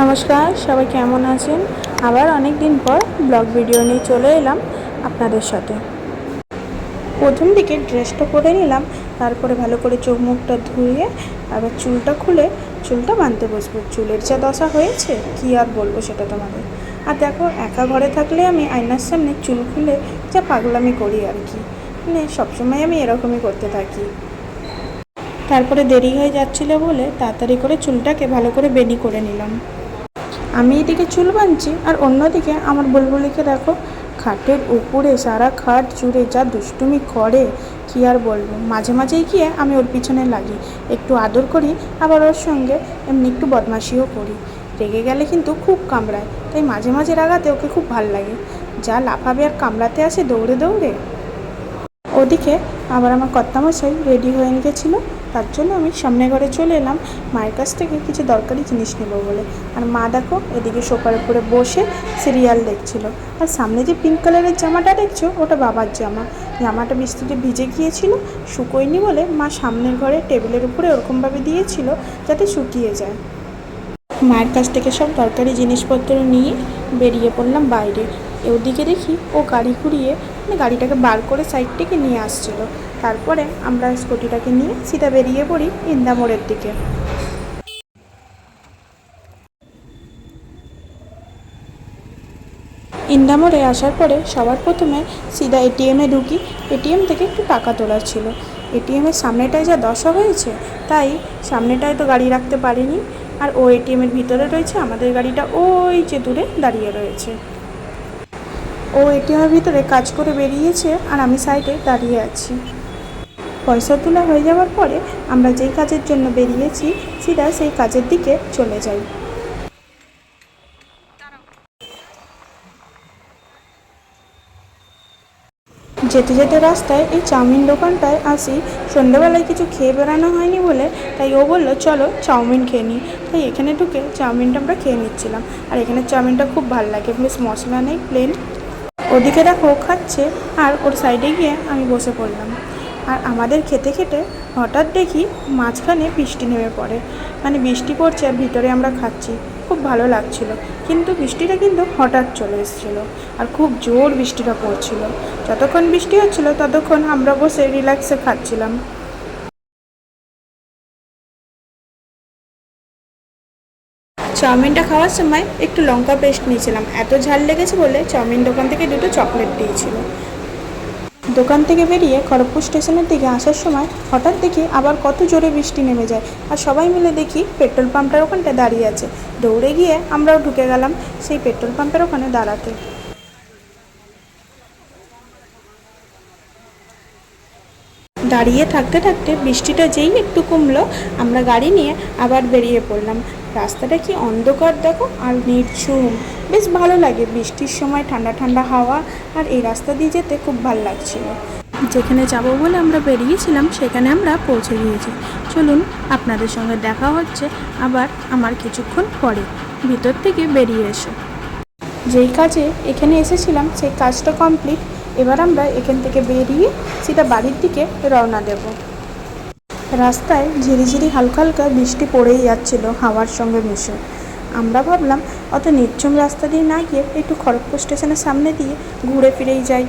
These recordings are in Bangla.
নমস্কার, সবাই কেমন আছেন? আবার অনেক দিন পর ব্লগ ভিডিও নিয়ে চলে এলাম আপনাদের সাথে। প্রথম দিকে ড্রেসটা পরে নিলাম, তারপরে ভালো করে চোখ মুখটা ধুয়ে আবার চুলটা খুলে চুলটা বাঁধতে বসবো। চুলের যা দশা হয়েছে কি আর বলবো সেটা তোমাদের। আর দেখো, একা ঘরে থাকলে আমি আয়নার সামনে চুল খুলে যা পাগলামি করি আর কি, মানে সবসময় আমি এরকমই করতে থাকি। তারপরে দেরি হয়ে যাচ্ছিলো বলে তাড়াতাড়ি করে চুলটাকে ভালো করে বেনি করে নিলাম। আমি এদিকে চুল বাঁধছি আর অন্যদিকে আমার বুলবুলিকে দেখো, খাটের উপরে সারা খাট জুড়ে যা দুষ্টুমি করে কি আর বলবো। মাঝে মাঝেই গিয়ে আমি ওর পিছনে লাগি, একটু আদর করি, আবার ওর সঙ্গে এমনি একটু বদমাশিও করি। রেগে গেলে কিন্তু খুব কামড়ায়, তাই মাঝে মাঝে রাগাতে ওকে খুব ভাল লাগে। যা লাফাবে আর কামড়াতে আসে দৌড়ে দৌড়ে। ওদিকে আবার আমার কর্তামশাই রেডি হয়ে গেছিলো, তার জন্য আমি সামনে ঘরে চলে এলাম মায়ের কাছ থেকে কিছু দরকারি জিনিস নেব বলে। আর মা দেখো এদিকে সোফার উপরে বসে সিরিয়াল দেখছিল। আর সামনে যে পিঙ্ক কালারের জামাটা দেখছো ওটা বাবার জামাটা বৃষ্টিতে ভিজে গিয়েছিল, শুকোয়নি বলে মা সামনের ঘরে টেবিলের উপরে ওরকমভাবে দিয়েছিল যাতে শুকিয়ে যায়। মায়ের কাছ থেকে সব দরকারি জিনিসপত্র নিয়ে বেরিয়ে পড়লাম বাইরে। ওদিকে দেখি ও গাড়ি ঘুরিয়ে গাড়িটাকে বার করে সাইড থেকে নিয়ে আসছিল। তারপরে আমরা স্কুটিটাকে নিয়ে সিধা বেরিয়ে পড়ি ইন্দামোড়ের দিকে। ইন্দামোড়ে আসার পরে সবার প্রথমে সিধা এটিএমে ঢুকি। এটিএম থেকে একটু টাকা তোলার ছিল। এটিএমের সামনেটায় যা দশা হয়েছে, তাই সামনেটায় তো গাড়ি রাখতে পারিনি। আর ও এটিএমের ভিতরে রয়েছে, আমাদের গাড়িটা ওই যে দূরে দাঁড়িয়ে রয়েছে। ও এটিএমের ভিতরে কাজ করে বেরিয়েছে আর আমি সাইডে দাঁড়িয়ে আছি। পয়সা তোলা হয়ে যাওয়ার পরে আমরা যেই কাজের জন্য বেরিয়েছি সিধা সেই কাজের দিকে চলে যাই। যেতে যেতে রাস্তায় এই চাউমিন দোকানটায় আসি। সন্ধ্যাবেলায় কিছু খেয়ে বেড়ানো হয়নি বলে তাই ও বললো চলো চাউমিন খেয়ে নিই। তাই এখানে ঢুকে চাউমিনটা আমরা খেয়ে নিচ্ছিলাম। আর এখানে চাউমিনটা খুব ভালো লাগে, বেশ মশলা নেই, প্লেন। ওদিকে দেখো ও খাচ্ছে আর ওর সাইডে গিয়ে আমি বসে পড়লাম। আর আমাদের খেতে খেতে হঠাৎ দেখি মাঝখানে বৃষ্টি নেমে পড়ে, মানে বৃষ্টি পড়ছে আর ভিতরে আমরা খাচ্ছি। খুব ভালো লাগছিল, কিন্তু বৃষ্টিটা কিন্তু হঠাৎ চলে এসেছিলো আর খুব জোর বৃষ্টিটা পড়ছিল। যতক্ষণ বৃষ্টি হচ্ছিল ততক্ষণ আমরা বসে রিল্যাক্সে খাচ্ছিলাম। চাউমিনটা খাওয়ার সময় একটু লঙ্কা পেস্ট নিয়েছিলাম, এত ঝাল লেগেছে বলে চাউমিন দোকান থেকে দুটো চকলেট দিয়েছিল। দোকান থেকে বেরিয়ে খড়গপুর স্টেশনের দিকে আসার সময় হঠাৎ দেখি আবার কত জোরে বৃষ্টি নেমে যায়। আর সবাই মিলে দেখি পেট্রোল পাম্পটার ওখানটা দাঁড়িয়ে আছে। দৌড়ে গিয়ে আমরাও ঢুকে গেলাম সেই পেট্রোল পাম্পের ওখানে দাঁড়াতে। দাঁড়িয়ে থাকতে থাকতে বৃষ্টিটা যেই একটু কমলো, আমরা গাড়ি নিয়ে আবার বেরিয়ে পড়লাম। রাস্তাটা কি অন্ধকার দেখো আর নির্ঝুম, বেশ ভালো লাগে বৃষ্টির সময়, ঠান্ডা ঠান্ডা হাওয়া। আর এই রাস্তা দিয়ে যেতে খুব ভালো লাগছিল। যেখানে যাব বলে আমরা বেরিয়েছিলাম সেখানে আমরা পৌঁছে গিয়েছি। চলুন আপনাদের সঙ্গে দেখা হচ্ছে আবার আমার কিছুক্ষণ পরে ভিতর থেকে বেরিয়ে এসে। যেই কাজে এখানে এসেছিলাম সেই কাজটা কমপ্লিট। এবার আমরা এখান থেকে বেরিয়ে সেটা বাড়ির দিকে রওনা দেব। রাস্তায় ঝিরিঝিরি হালকা হালকা বৃষ্টি পড়েই যাচ্ছিল হাওয়ার সঙ্গে মিশে। আমরা ভাবলাম অত নির্ঝুম রাস্তা দিয়ে না গিয়ে একটু খড়গপুর স্টেশনের সামনে দিয়ে ঘুরে ফিরেই যাই।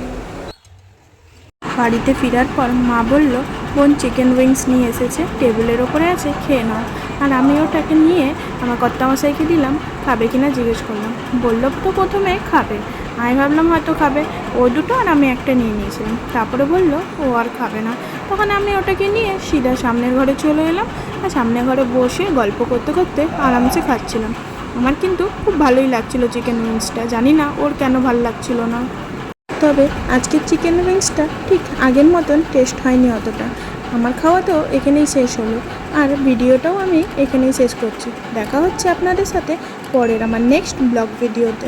বাড়িতে ফেরার পর মা বলল, বোন চিকেন উইংস নিয়ে এসেছে, টেবিলের ওপরে আছে, খেয়ে নাও। আর আমি ওটাকে নিয়ে আমার কর্তামশাইকে দিলাম। খাবে কিনা জিজ্ঞেস করলাম, বললো তো প্রথমে খাবে। আমি ভাবলাম হয়তো খাবে, ও দুটো আর আমি একটা নিয়ে নিয়েছিলাম। তারপরে বললো ও আর খাবে না। তখন আমি ওটাকে নিয়ে সিধা সামনের ঘরে চলে এলাম আর সামনের ঘরে বসে গল্প করতে করতে আরামসে খাচ্ছিলাম। আমার কিন্তু খুব ভালোই লাগছিলো চিকেন উইংসটা, জানি না ওর কেন ভালো লাগছিল না। তবে আজকের চিকেন উইংসটা ঠিক আগের মতন টেস্ট হয়নি অতটা। আমার খাওয়াটাও এখানেই শেষ হলো আর ভিডিওটাও আমি এখানেই শেষ করছি। দেখা হচ্ছে আপনাদের সাথে পরের আমার নেক্সট ব্লগ ভিডিওতে।